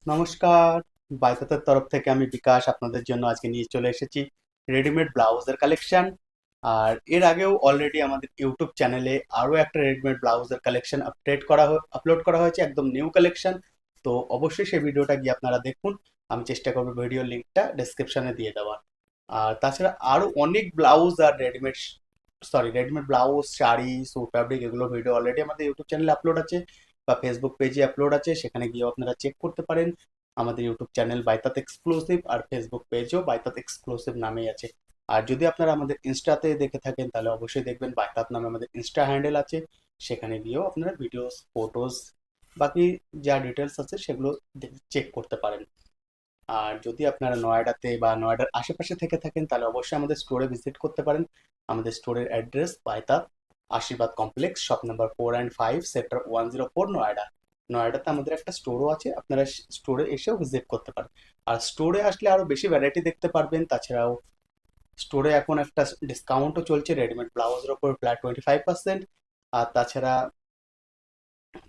নমস্কার, বাইতাতের তরফ থেকে আমি বিকাশ আপনাদের জন্য আজকে নিয়ে চলে এসেছি রেডিমেড ব্লাউজের কালেকশন। আর এর আগেও অলরেডি আমাদের ইউটিউব চ্যানেলে আরো একটা রেডিমেড ব্লাউজের কালেকশন আপলোড করা হয়েছে, একদম নিউ কালেকশন। তো অবশ্যই সেই ভিডিওটা গিয়ে আপনারা দেখুন। আমি চেষ্টা করবো ভিডিও লিঙ্কটা ডেসক্রিপশনে দিয়ে দেওয়ার। আর তাছাড়া আরো অনেক ব্লাউজ আর readymade blouse, sari, suit fabric, এগুলো ভিডিও অলরেডি আমাদের ইউটিউব চ্যানেলে আপলোড আছে বা ফেসবুক পেজে আপলোড আছে, সেখানে গিয়ে আপনারা চেক করতে পারেন। আমাদের ইউটিউব চ্যানেল বাইতাত এক্সক্লুসিভ আর ফেসবুক পেজও বাইতাত এক্সক্লুসিভ নামেই আছে। আর যদি আপনারা আমাদের ইনস্টাতে দেখে থাকেন তাহলে অবশ্যই দেখবেন বাইতাত নামে আমাদের ইনস্টা হ্যান্ডেল আছে। সেখানে গিয়েও আপনারা ভিডিওস, ফটোস, বাকি যা ডিটেলস আছে সেগুলো চেক করতে পারেন। আর যদি আপনারা নয়ডাতে বা নয়ডার আশেপাশে থেকে থাকেন তাহলে অবশ্যই আমাদের স্টোরে ভিজিট করতে পারেন। আমাদের স্টোরের অ্যাড্রেস বাইতাত Ashirwad complex, shop number 4 and 5, sector 104, Noida. নয়ডাতে আমাদের একটা স্টোরও আছে, আপনারা স্টোরে এসেও ভিজিট করতে পারেন। আর স্টোরে আসলে আরো বেশি ভ্যারাইটি দেখতে পারবেন। তাছাড়াও স্টোরে এখন একটা ডিসকাউন্টও চলছে রেডিমেড ব্লাউজের উপর, প্রায় 25%। আর তাছাড়া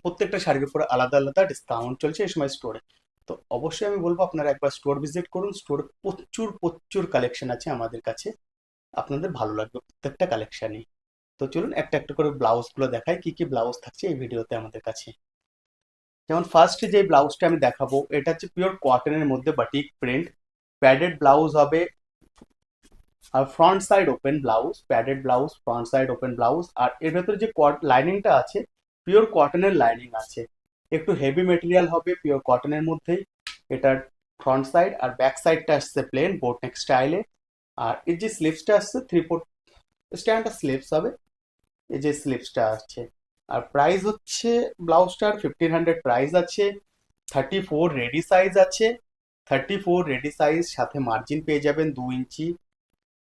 প্রত্যেকটা শাড়ির উপরে আলাদা আলাদা ডিসকাউন্ট চলছে এই সময় স্টোরে। তো অবশ্যই আমি বলবো আপনারা একবার স্টোর ভিজিট করুন। স্টোরে প্রচুর প্রচুর কালেকশন আছে আমাদের কাছে, আপনাদের ভালো লাগবে প্রত্যেকটা কালেকশনই। তো চলুন একটা একটা করে ব্লাউজ গুলো দেখাই, কি কি ব্লাউজ থাকছে এই ভিডিওতে আমাদের কাছে। যেমন ফার্স্ট যে ব্লাউজটা আমি দেখাবো, এটা হচ্ছে পিওর কটনের মধ্যে বাটিক প্রিন্ট, প্যাডেড ব্লাউজ হবে। আর front side open blouse, padded blouse, front side open blouse. আর এর ভেতরে যে লাইনিংটা আছে পিওর কটনের লাইনিং আছে, একটু হেভি মেটেরিয়াল হবে, পিওর কটনের মধ্যেই। এটার ফ্রন্ট সাইড আর ব্যাক সাইডটা আসছে প্লেন বোট নেক স্টাইলে। আর এর যে স্লিভসটা আসছে 3/4 স্ট্যান্ডটা স্লিভস হবে, এই যে স্লিভসটা আসছে। আর প্রাইস হচ্ছে ব্লাউজটার 1500 প্রাইস আছে। 34 রেডি সাইজ আছে, 34 রেডি সাইজ, সাথে মার্জিন পেয়ে যাবেন 2 ইঞ্চি।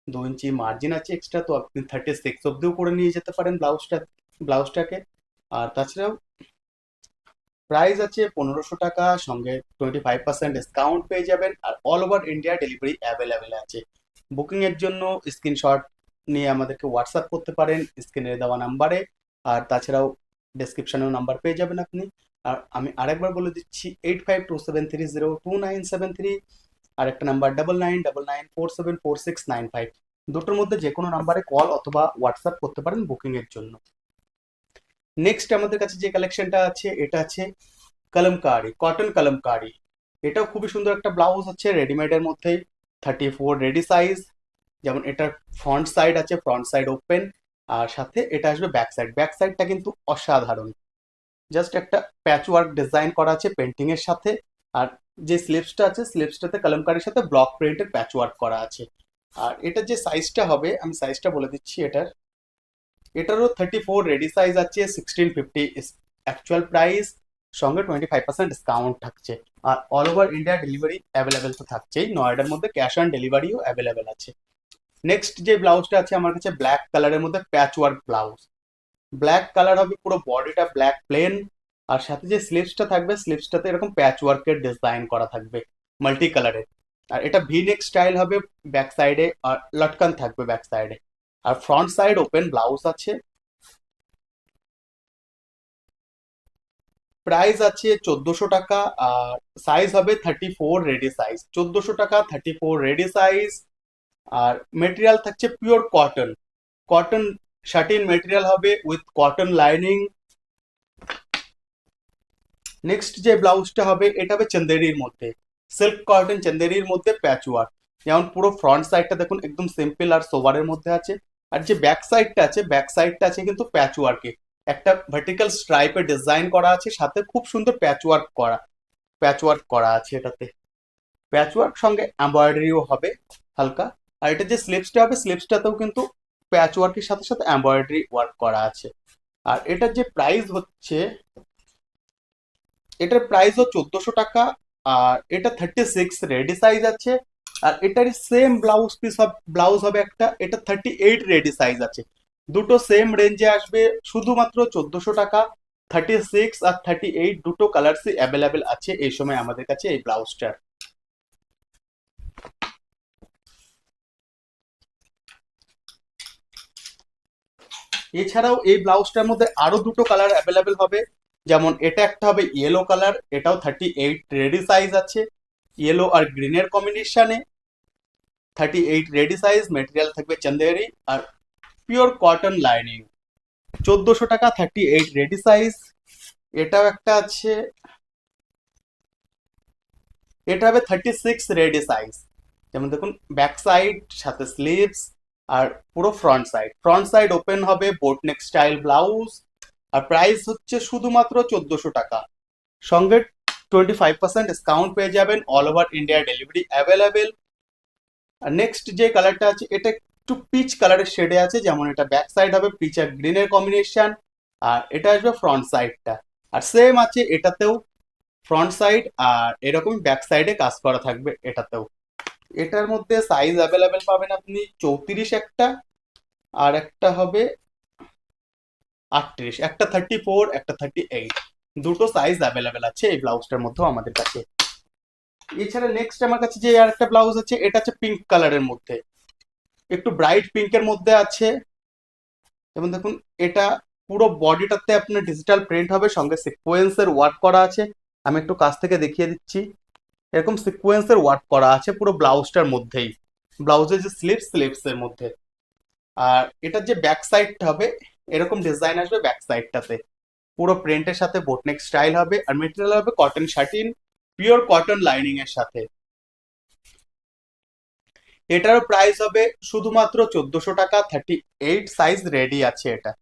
2 ইঞ্চি মার্জিন আছে এক্সট্রা, তো আপনি 36 অব্দিও করে নিয়ে যেতে পারেন ব্লাউজটাকে। আর তাছাড়াও প্রাইস আছে 1500 টাকা, সঙ্গে 25% ডিসকাউন্ট পেয়ে যাবেন। আর all over India delivery available আছে। বুকিং এর জন্য স্ক্রিনশট নিয়ে আমাদেরকে হোয়াটসঅ্যাপ করতে পারেন স্ক্রিনে দেওয়া নাম্বারে। আর তাছাড়াও ডেসক্রিপশনেও নাম্বার পেয়ে যাবেন আপনি। আর আমি আরেকবার বলে দিচ্ছি, 8527302973। আর একটা নাম্বার 9999474695। দুটোর মধ্যে যে কোনো নাম্বারে কল অথবা হোয়াটসঅ্যাপ করতে পারেন বুকিং এর জন্য। নেক্সট আমাদের কাছে যে কালেকশনটা আছে এটা আছে কলমকারি, কটন কলমকারি। এটাও খুবই সুন্দর একটা ব্লাউজ হচ্ছে রেডিমেডের মধ্যেই। 34 রেডি সাইজ। যেমন এটার ফ্রন্ট সাইড আছে, ফ্রন্ট সাইড ওপেন। আর সাথে এটা আসবে ব্যাক সাইড, ব্যাক সাইডটা কিন্তু অসাধারণ। জাস্ট একটা প্যাচ ওয়ার্ক ডিজাইন করা আছে পেন্টিং এর সাথে। আর যে স্লিপসটা আছে স্লিপসটাতে কলমকারির সাথে ব্লক প্রিন্টের প্যাচ ওয়ার্ক করা আছে। আর এটার যে সাইজটা হবে আমি সাইজটা বলে দিচ্ছি। এটারও 34 রেডি সাইজ আছে, 1650 অ্যাকচুয়াল প্রাইস, সঙ্গে 25% ডিসকাউন্ট থাকছে। আর all over India delivery available তো থাকছেই, নয়ডার মধ্যে ক্যাশ অন ডেলিভারিও অ্যাভেলেবেল আছে। নেক্সট যে ব্লাউজটা আছে আমার কাছে ব্ল্যাক কালারের মধ্যে patch work blouse. Black colour হবে, পুরো বডিটা ব্ল্যাক প্লেন। আর সাথে যে স্লিভসটা থাকবে স্লিভসটাতে এরকম প্যাচ ওয়ার্কের ডিজাইন করা থাকবে মাল্টি কালারের। আর এটা ভি নেক স্টাইল হবে ব্যাক সাইডে, আর লটকান থাকবে ব্যাক সাইডে। আর ফ্রন্ট সাইড ওপেন ব্লাউজ আছে। প্রাইস আছে 1400 টাকা। আর সাইজ হবে 34 রেডি সাইজ, 1400 টাকা, 34 রেডি সাইজ। আর মেটেরিয়াল থাকছে pure cotton, cotton satin material হবে উইথ কটন লাইনিং। নেক্সট যে ব্লাউজটা হবে এটা হবে চন্দেরির মধ্যে, সিল্ক কটন চন্দেরির মধ্যে প্যাচ ওয়ার্ক। যেমন পুরো ফ্রন্ট সাইডটা দেখুন একদম সিম্পল আর সোভারের মধ্যে আছে। আর যে ব্যাক সাইডটা আছে ব্যাক সাইডটা আছে কিন্তু প্যাচ ওয়ার্কে, একটা ভার্টিক্যাল স্ট্রাইপে ডিজাইন করা আছে, সাথে খুব সুন্দর প্যাচ ওয়ার্ক করা আছে এটাতে। প্যাচ ওয়ার্ক সঙ্গে এমব্রয়ডারিও হবে হালকা। আর এটা যে স্লিপসটা হবে স্লিপসটাতেও কিন্তু প্যাচ ওয়ার্কের সাথে সাথে এমব্রয়ডারি ওয়ার্ক করা আছে। আর এটার যে প্রাইস হচ্ছে, এটার প্রাইসও 1400 টাকা। আর এটা 36 রেডি সাইজ আছে। আর এটারই সেম ব্লাউজ হবে একটা, এটা 38 রেডি সাইজ আছে। দুটো সেম রেঞ্জে আসবে, শুধুমাত্র 1400 টাকা। 36 আর 38 দুটো কালারসই অ্যাভেলেবেল আছে এই সময় আমাদের কাছে এই ব্লাউজটার। এছাড়াও এই ব্লাউজটার মধ্যে আরো দুটো কালার অ্যাভেলেবেল হবে। যেমন এটা একটা হবে ইয়েলো কালার, এটাও 38 রেডি সাইজ আছে, ইয়েলো আর গ্রিনের কম্বিনেশনে, 38 রেডি সাইজ, মেটেরিয়াল থাকবে চন্দেরি আর পিওর কটন লাইনিং, 1400 টাকা, 38 রেডি সাইজ। এটাও একটা আছে, এটা হবে 36 রেডি সাইজ। যেমন দেখুন ব্যাক সাইড সাথে স্লিভস আর পুরো ফ্রন্ট সাইড ওপেন হবে, বোট নেক স্টাইল ব্লাউজ। আর প্রাইস হচ্ছে শুধুমাত্র 1400 টাকা, সঙ্গে 25% ডিসকাউন্ট পেয়ে যাবেন, all over India delivery available. আর নেক্সট যে কালারটা আছে এটা একটু পিচ কালারের শেডে আছে, যেমন এটা ব্যাক সাইড হবে পিচ আর গ্রিনের কম্বিনেশন, আর এটা আসবে ফ্রন্ট সাইডটা। আর সেম আছে এটাতেও, ফ্রন্ট সাইড আর এরকম ব্যাক সাইডে কাজ করা থাকবে এটাতেও। এটার মধ্যে সাইজ অ্যাভেলেবেল পাবেন আপনি 34 একটা, আর একটা হবে 38, একটা 34, একটা 38, দুটো সাইজ অ্যাভেলেবেল আছে এই ব্লাউজটার মধ্যেও আমাদের কাছে। এছাড়া নেক্সট আমার কাছে যে আর একটা ব্লাউজ আছে, এটা হচ্ছে পিঙ্ক কালারের মধ্যে, একটু ব্রাইট পিঙ্কের মধ্যে আছে। যেমন দেখুন এটা পুরো বডিটাতে আপনার ডিজিটাল প্রিন্ট হবে, সঙ্গে সিকোয়েন্সের ওয়ার্ক করা আছে। আমি একটু কাছ থেকে দেখিয়ে দিচ্ছি, এরকম সিকোয়েন্সের ওয়ার্ক করা আছে পুরো ব্লাউজটার মধ্যেই, ব্লাউজের যে স্লিভস এর মধ্যে। আর এটার যে ব্যাক সাইডটা হবে এরকম ডিজাইন আসবে ব্যাক সাইডটাতে, পুরো প্রিন্টের সাথে বোটনেক স্টাইল হবে, আর মেটেরিয়াল হবে cotton satin, pure cotton lining এর সাথে। এটারও প্রাইস হবে শুধুমাত্র 1400 টাকা, 38 সাইজ রেডি আছে এটা।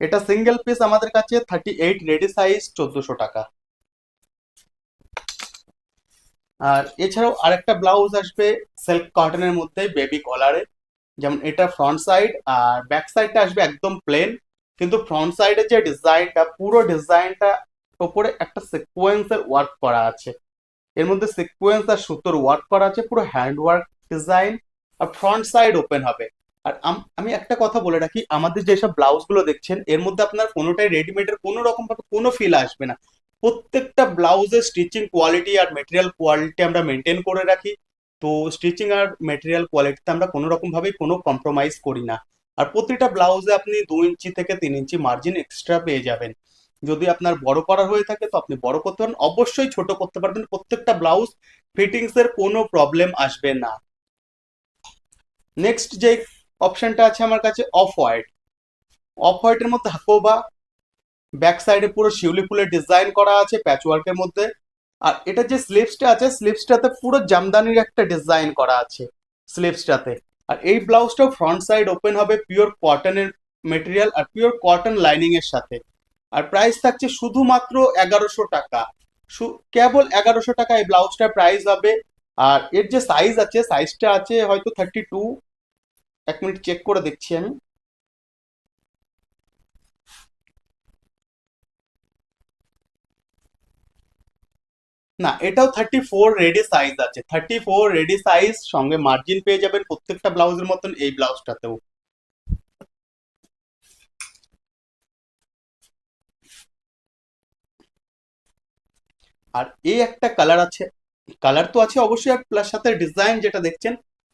এটা সিঙ্গেল পিস আমাদের কাছে 38 রেডি সাইজ 1400 টাকা। আর এছাড়াও আরেকটা ব্লাউজ আসবে সিল্ক কটনের মধ্যে বেবি কলারে, যেমন এটা ফ্রন্ট সাইড আর ব্যাক সাইডটা আসবে একদম প্লেন, কিন্তু ফ্রন্ট সাইডের যে ডিজাইনটা পুরো ডিজাইনটা উপরে একটা সিকোয়েন্সের ওয়ার্ক করা আছে, এর মধ্যে সিকোয়েন্স আর সুতোর ওয়ার্ক করা আছে, পুরো হ্যান্ড ওয়ার্ক ডিজাইন। আর ফ্রন্ট সাইড ওপেন হবে। আর আমি একটা কথা বলে রাখি, আমাদের যেসব ব্লাউজ গুলো দেখছেন এর মধ্যে আপনার কোনোটাই রেডিমেডের কোনো রকম ভাবে কোনো ফিল আসবে না, প্রত্যেকটা ব্লাউজের স্টিচিং কোয়ালিটি আর মেটেরিয়াল কোয়ালিটি আমরা মেনটেন করে রাখি। তো স্টিচিং আর মেটেরিয়াল কোয়ালিটিতে আমরা কোনো রকম ভাবে কোনো কম্প্রোমাইজ করি না। আর প্রতিটা ব্লাউজে আপনি 2 ইঞ্চি থেকে 3 ইঞ্চি মার্জিন এক্সট্রা পেয়ে যাবেন। যদি আপনার বড় করার হয়ে থাকে তো আপনি বড় করতে পারেন, অবশ্যই ছোট করতে পারবেন, প্রত্যেকটা ব্লাউজ ফিটিংস এর কোনো প্রবলেম আসবে না। নেক্সট যে অপশনটা আছে আমার কাছে অফ হোয়াইটের মধ্যে হাকোবা, ব্যাক সাইডে পুরো শিউলি ফুলের ডিজাইন করা আছে প্যাচওয়ার্কের মধ্যে। আর এটা যে স্লিভসটা আছে স্লিভসটাতে পুরো জামদানির একটা ডিজাইন করা আছে স্লিভসটাতে। আর এই ব্লাউজটাও ফ্রন্ট সাইড ওপেন হবে পিওর কটনের মেটেরিয়াল আর পিওর কটন লাইনিং এর সাথে। আর প্রাইস থাকছে শুধুমাত্র 1100 টাকা, কেবল 1100 টাকা এই ব্লাউজটার প্রাইস হবে। আর এর যে সাইজ আছে সাইজটা আছে হয়তো 32, এক মিনিট চেক করে দেখছি আমি। না, এটাও 34 রেডি সাইজ আছে, 34 রেডি সাইজ, সঙ্গে মার্জিন পেয়ে যাবেন প্রত্যেকটা ব্লাউজের মতন এই ব্লাউজটাতেও। আর এই একটা কালার আছে, কালার তো আছে অবশ্যই, আর প্লাস সাথে ডিজাইন যেটা দেখছেন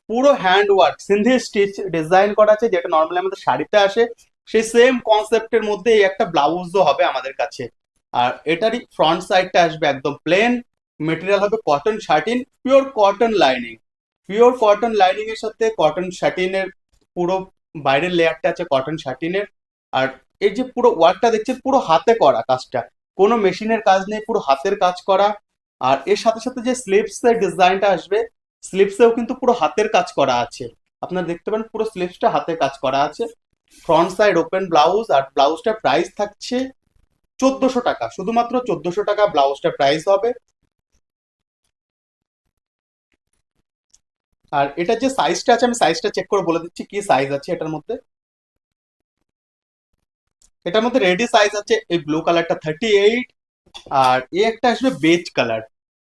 পুরো hand work Sindhi stitch design করা আছে, যেটা নর্মালি আমাদের শাড়িতে আসে সেই সেম কনসেপ্টের মধ্যে এই একটা ব্লাউজও হবে আমাদের কাছে। আর এটারই ফ্রন্ট সাইডটা আসবে একদম প্লেন, মেটেরিয়াল হবে cotton satin, pure cotton lining, pure cotton lining এর সাথে কটন শার্টিনের পুরো বাইরের লেয়ারটা আছে কটন শার্টিনের। আর এই যে পুরো ওয়ার্কটা দেখছেন পুরো হাতে করা কাজটা, কোনো মেশিনের কাজ নেই, পুরো হাতের কাজ করা। আর এর সাথে সাথে যে স্লিভস এর ডিজাইনটা আসবে স্লিভসেও কিন্তু পুরো হাতের কাজ করা আছে, আপনারা দেখতে পারেন পুরো স্লিভসটা হাতে কাজ করা আছে। ফ্রন্ট সাইড ওপেন ব্লাউজ, আর ব্লাউজটার প্রাইস থাকছে 1400 টাকা, শুধুমাত্র 1400 টাকা ব্লাউজটার প্রাইস হবে। আর এটা যে সাইজটা আছে আমি সাইজটা চেক করে বলে দিচ্ছি কি সাইজ আছে এটার মধ্যে। এটার মধ্যে রেডি সাইজ আছে এই ব্লু কালারটা 38, আর এই একটা আসবে বেজ কালার,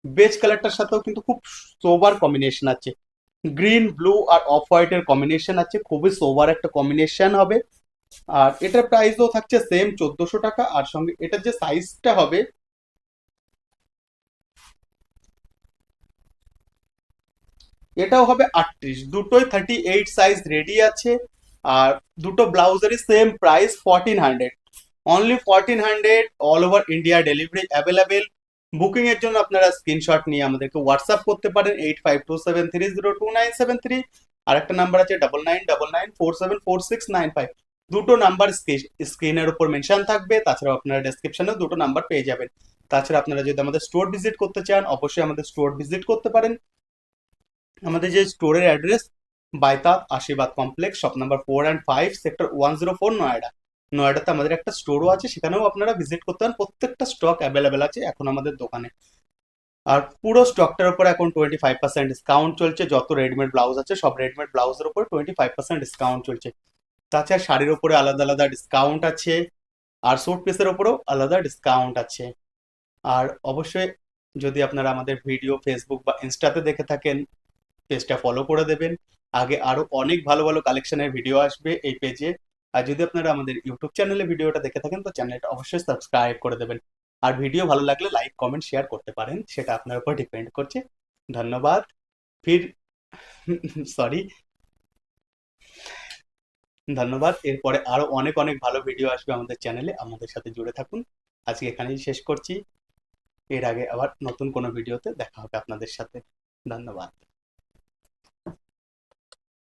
বেজ কালারটার সাথেও কিন্তু খুব সোবার কম্বিনেশন আছে, গ্রিন ব্লু আর অফ হোয়াইট এর কম্বিনেশন আছে, খুবই সোবার একটা কম্বিনেশন হবে। আর এটার প্রাইসও থাকছে সেম 1400 টাকা, আর সঙ্গে এটার যে সাইজটা হবে এটাও হবে 38, দুটোই 38 সাইজ রেডি আছে। আর দুটো ব্লাউজেরই same price 1400, only 1400, all over India delivery available. Booking এর জন্য আপনারা স্ক্রিনশট নিয়ে আমাদেরকে হোয়াটসঅ্যাপ করতে পারেন 8527302973। আর একটা নাম্বার আছে 9999474695। দুটো নাম্বার স্ক্রিনের উপর মেনশন থাকবে, তাছাড়াও আপনারা ডেসক্রিপশনেও দুটো নাম্বার পেয়ে যাবেন। তাছাড়া আপনারা যদি আমাদের স্টোর ভিজিট করতে চান, অবশ্যই আমাদের স্টোর ভিজিট করতে পারেন। আমাদের যে স্টোরের অ্যাড্রেস, বাইতাব Ashirwad complex, shop number 4 and 5, sector 104, Noida. নয়ডাতে আমাদের একটা স্টোরও আছে, সেখানেও আপনারা ভিজিট করতে পারেন। প্রত্যেকটা স্টক অ্যাভেলেবেল আছে এখন আমাদের দোকানে। আর পুরো স্টকটার উপর এখন 25% ডিসকাউন্ট চলছে। যত রেডিমেড ব্লাউজ আছে সব রেডিমেড ব্লাউজের উপর 25% ডিসকাউন্ট চলছে। তাছাড়া শাড়ির উপরে আলাদা আলাদা ডিসকাউন্ট আছে, আর স্যুট পিসের উপরেও আলাদা ডিসকাউন্ট আছে। আর অবশ্যই যদি আপনারা আমাদের ভিডিও ফেসবুক বা ইনস্টাতে দেখে থাকেন, পেজটা ফলো করে দেবেন। আগে আরো অনেক ভালো ভালো কালেকশনের ভিডিও আসবে এই পেজে। আর যদি আপনারা আমাদের ইউটিউব চ্যানেলে ভিডিওটা দেখে থাকেন তো চ্যানেলটা অবশ্যই সাবস্ক্রাইব করে দেবেন। আর ভিডিও ভালো লাগলে লাইক কমেন্ট শেয়ার করতে পারেন, সেটা আপনার উপর ডিপেন্ড করছে। ধন্যবাদ। ফির সরি, ধন্যবাদ। এরপরে আরো অনেক অনেক ভালো ভিডিও আসবে আমাদের চ্যানেলে, আমাদের সাথে জুড়ে থাকুন। আজকে এখানেই শেষ করছি। এর আগে আবার নতুন কোনো ভিডিওতে দেখা হবে আপনাদের সাথে। ধন্যবাদ।